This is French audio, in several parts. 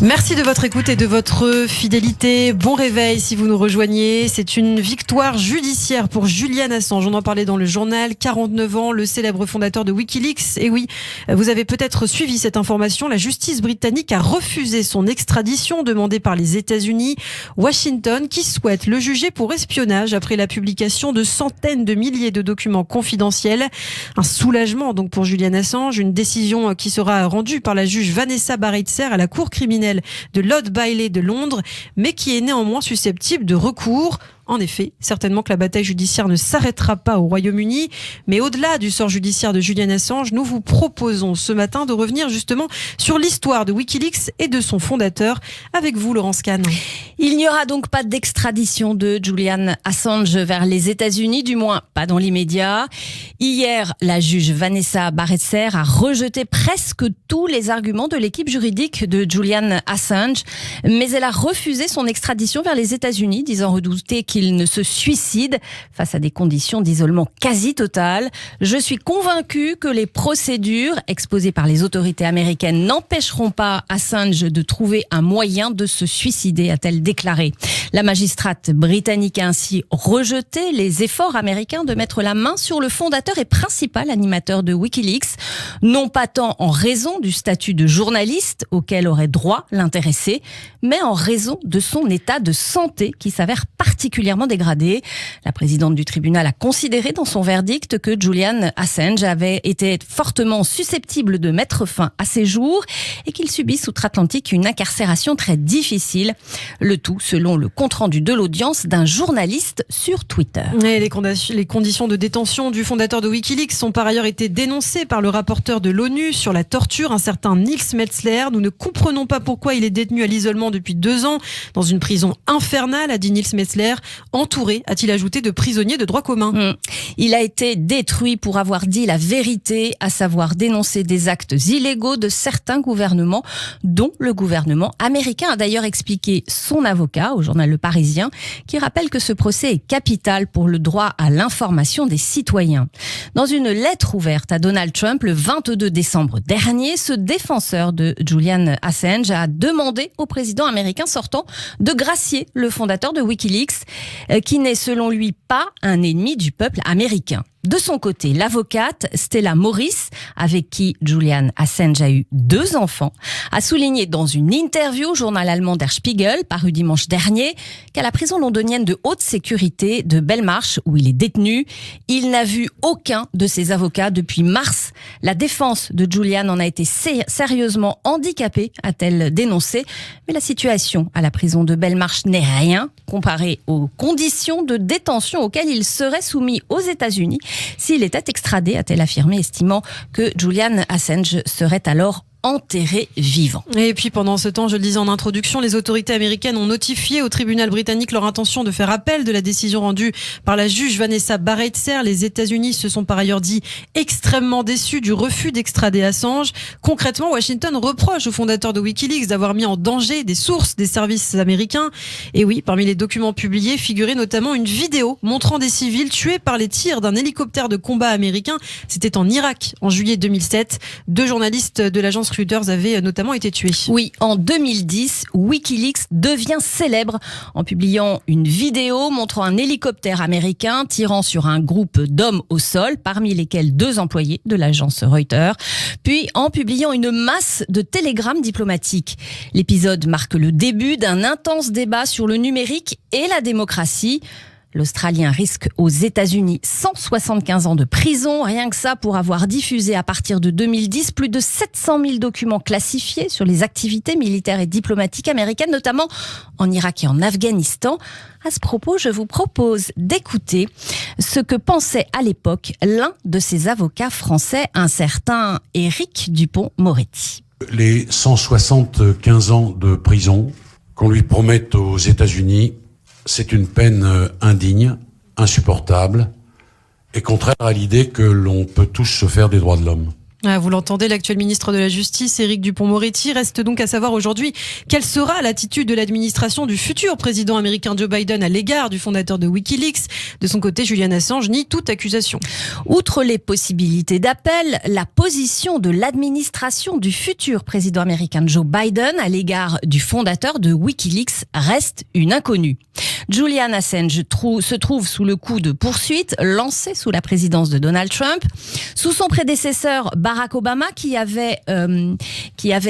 Merci de votre écoute et de votre fidélité. Bon réveil si vous nous rejoignez. C'est une victoire judiciaire pour Julian Assange. On en parlait dans le journal. 49 ans, le célèbre fondateur de Wikileaks. Et oui, vous avez peut-être suivi cette information. La justice britannique a refusé son extradition demandée par les États-Unis. Washington qui souhaite le juger pour espionnage après la publication de centaines de milliers de documents confidentiels. Un soulagement donc pour Julian Assange. Une décision qui sera rendue par la juge Vanessa Baraitser à la cour criminelle de Lord Bailey de Londres, mais qui est néanmoins susceptible de recours. En effet, certainement que la bataille judiciaire ne s'arrêtera pas au Royaume-Uni, mais au-delà du sort judiciaire de Julian Assange, nous vous proposons ce matin de revenir justement sur l'histoire de Wikileaks et de son fondateur. Avec vous, Laurence Kahn. Il n'y aura donc pas d'extradition de Julian Assange vers les États-Unis, du moins pas dans l'immédiat. Hier, la juge Vanessa Baraitser a rejeté presque tous les arguments de l'équipe juridique de Julian Assange, mais elle a refusé son extradition vers les États-Unis, disant redouter qu'il ne se suicide face à des conditions d'isolement quasi totales. Je suis convaincue que les procédures exposées par les autorités américaines n'empêcheront pas Assange de trouver un moyen de se suicider, a-t-elle déclaré. La magistrate britannique a ainsi rejeté les efforts américains de mettre la main sur le fondateur et principal animateur de Wikileaks, non pas tant en raison du statut de journaliste auquel aurait droit l'intéressé, mais en raison de son état de santé qui s'avère particulièrement dégradé. La présidente du tribunal a considéré dans son verdict que Julian Assange avait été fortement susceptible de mettre fin à ses jours et qu'il subit outre-Atlantique une incarcération très difficile. Le tout selon le compte-rendu de l'audience d'un journaliste sur Twitter. Et les conditions de détention du fondateur de Wikileaks ont par ailleurs été dénoncées par le rapporteur de l'ONU sur la torture, un certain Nils Metzler. Nous ne comprenons pas pourquoi il est détenu à l'isolement depuis 2 ans dans une prison infernale, a dit Nils Metzler, entouré, a-t-il ajouté, de prisonniers de droit commun. Il a été détruit pour avoir dit la vérité, à savoir dénoncer des actes illégaux de certains gouvernements, dont le gouvernement américain, a d'ailleurs expliqué son avocat au journal Le Parisien, qui rappelle que ce procès est capital pour le droit à l'information des citoyens. Dans une lettre ouverte à Donald Trump le 22 décembre dernier, ce défenseur de Julian Assange a demandé au président américain sortant de gracier le fondateur de Wikileaks, qui n'est selon lui pas un ennemi du peuple américain. De son côté, l'avocate Stella Morris, avec qui Julian Assange a eu 2 enfants, a souligné dans une interview au journal allemand Der Spiegel, paru dimanche dernier, qu'à la prison londonienne de haute sécurité de Belmarsh, où il est détenu, il n'a vu aucun de ses avocats depuis mars. La défense de Julian en a été sérieusement handicapée, a-t-elle dénoncé. Mais la situation à la prison de Belmarsh n'est rien comparée aux conditions de détention auxquelles il serait soumis aux États-Unis s'il était extradé, a-t-elle affirmé, estimant que Julian Assange serait alors enterré vivant. Et puis pendant ce temps, je le disais en introduction, les autorités américaines ont notifié au tribunal britannique leur intention de faire appel de la décision rendue par la juge Vanessa Baraitser. Les États-Unis se sont par ailleurs dit extrêmement déçus du refus d'extrader Assange. Concrètement, Washington reproche au fondateur de Wikileaks d'avoir mis en danger des sources des services américains. Et oui, parmi les documents publiés figurait notamment une vidéo montrant des civils tués par les tirs d'un hélicoptère de combat américain. C'était en Irak en juillet 2007. 2 journalistes de l'agence Reuters avaient notamment été tués. Oui, en 2010, Wikileaks devient célèbre en publiant une vidéo montrant un hélicoptère américain tirant sur un groupe d'hommes au sol, parmi lesquels 2 employés de l'agence Reuters, puis en publiant une masse de télégrammes diplomatiques. L'épisode marque le début d'un intense débat sur le numérique et la démocratie. L'Australien risque aux États-Unis 175 ans de prison, rien que ça pour avoir diffusé à partir de 2010 plus de 700 000 documents classifiés sur les activités militaires et diplomatiques américaines, notamment en Irak et en Afghanistan. À ce propos, je vous propose d'écouter ce que pensait à l'époque l'un de ses avocats français, un certain Éric Dupond-Moretti. Les 175 ans de prison qu'on lui promette aux États-Unis, c'est une peine indigne, insupportable et contraire à l'idée que l'on peut tous se faire des droits de l'homme. Ah, vous l'entendez, l'actuel ministre de la Justice, Éric Dupond-Moretti, reste donc à savoir aujourd'hui quelle sera l'attitude de l'administration du futur président américain Joe Biden à l'égard du fondateur de Wikileaks. De son côté, Julian Assange nie toute accusation. Outre les possibilités d'appel, la position de l'administration du futur président américain Joe Biden à l'égard du fondateur de Wikileaks reste une inconnue. Julian Assange se trouve sous le coup de poursuites lancées sous la présidence de Donald Trump, sous son prédécesseur Barack Obama qui avait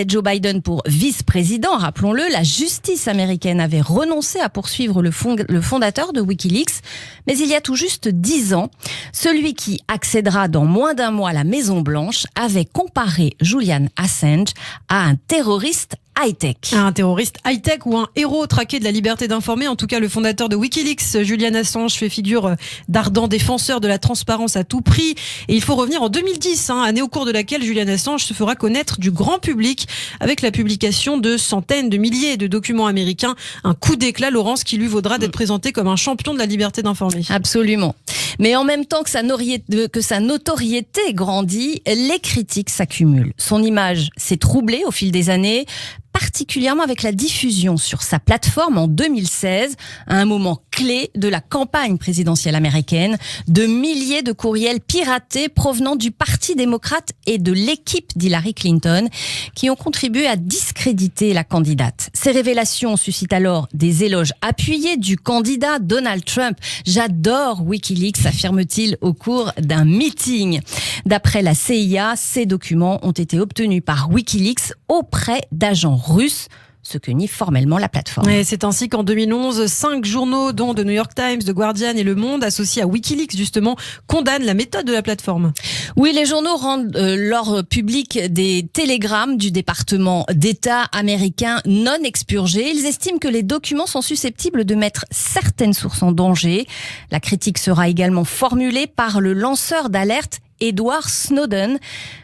Joe Biden pour vice-président. Rappelons-le, la justice américaine avait renoncé à poursuivre le fondateur de Wikileaks. Mais il y a tout juste 10 ans, celui qui accédera dans moins d'un mois à la Maison-Blanche avait comparé Julian Assange à un terroriste high-tech. Un terroriste high-tech ou un héros traqué de la liberté d'informer. En tout cas, le fondateur de Wikileaks, Julian Assange, fait figure d'ardent défenseur de la transparence à tout prix. Et il faut revenir en 2010, année au cours de laquelle Julian Assange se fera connaître du grand public avec la publication de centaines de milliers de documents américains. Un coup d'éclat, Laurence, qui lui vaudra d'être présenté comme un champion de la liberté d'informer. Absolument. Mais en même temps que sa notoriété grandit, les critiques s'accumulent. Son image s'est troublée au fil des années, particulièrement avec la diffusion sur sa plateforme en 2016, à un moment clé de la campagne présidentielle américaine, de milliers de courriels piratés provenant du Parti démocrate et de l'équipe d'Hillary Clinton qui ont contribué à discréditer la candidate. Ces révélations suscitent alors des éloges appuyés du candidat Donald Trump. « J'adore Wikileaks », affirme-t-il au cours d'un meeting. D'après la CIA, ces documents ont été obtenus par Wikileaks auprès d'agents russes, ce que nie formellement la plateforme. Et c'est ainsi qu'en 2011, 5 journaux, dont The New York Times, The Guardian et Le Monde, associés à Wikileaks justement, condamnent la méthode de la plateforme. Oui, les journaux rendent leur public des télégrammes du département d'État américain non expurgés. Ils estiment que les documents sont susceptibles de mettre certaines sources en danger. La critique sera également formulée par le lanceur d'alerte Edward Snowden,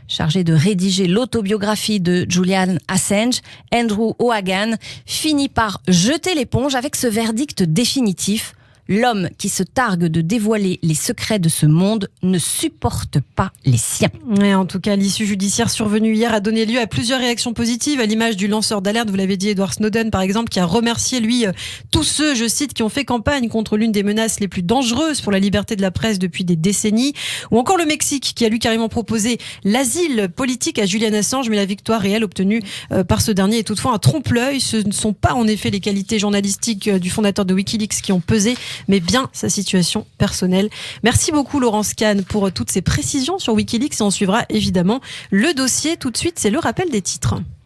chargé de rédiger l'autobiographie de Julian Assange. Andrew O'Hagan finit par jeter l'éponge avec ce verdict définitif. L'homme qui se targue de dévoiler les secrets de ce monde ne supporte pas les siens. Et en tout cas, l'issue judiciaire survenue hier a donné lieu à plusieurs réactions positives, à l'image du lanceur d'alerte, vous l'avez dit, Edward Snowden par exemple, qui a remercié tous ceux, je cite, qui ont fait campagne contre l'une des menaces les plus dangereuses pour la liberté de la presse depuis des décennies, ou encore le Mexique qui a lui carrément proposé l'asile politique à Julian Assange, mais la victoire réelle obtenue par ce dernier est toutefois un trompe-l'œil. Ce ne sont pas en effet les qualités journalistiques du fondateur de Wikileaks qui ont pesé, mais bien sa situation personnelle. Merci beaucoup Laurence Kahn pour toutes ces précisions sur Wikileaks et on suivra évidemment le dossier. Tout de suite, c'est le rappel des titres.